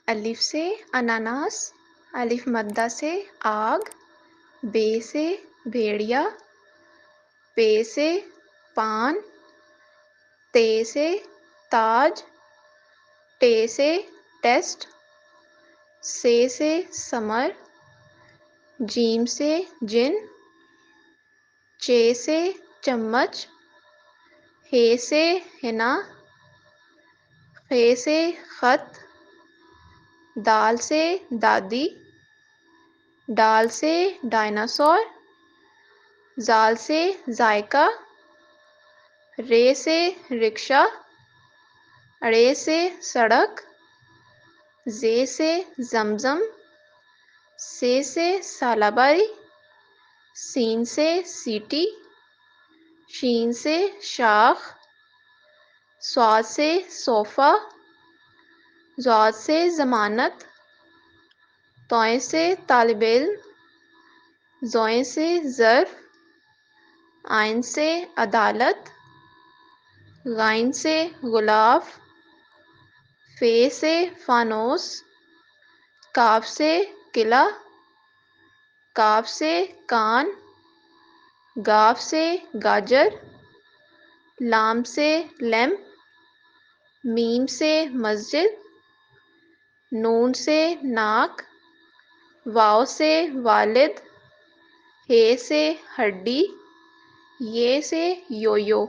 الف سے اناناس، الف مدہ سے آگ، بے سے بھیڑیا، پے سے پان، تے سے تاج، ٹے سے ٹیسٹ، سے سمر، جیم سے جن، چے سے چمچ، ہے سے ہنا، خے سے خط، دال سے دادی، ڈال سے ڈائناسور، زال سے ذائقہ، رے سے رکشا، ڑے سے سڑک، زے سے زمزم، سے سالاباری، سین سے سیٹی، شین سے شاخ، صاد سے صوفہ، ضاد سے ضمانت، طوئیں سے طالب علم، زوئیں سے ظرف، آئن سے عدالت، غائن سے غلاف، فے سے فانوس، کاف سے قلعہ، کاف سے کان، گاف سے گاجر، لام سے لیمپ، میم سے مسجد، نون سے ناک، واو سے والد، ہے سے ہڈی، یہ سے یویو۔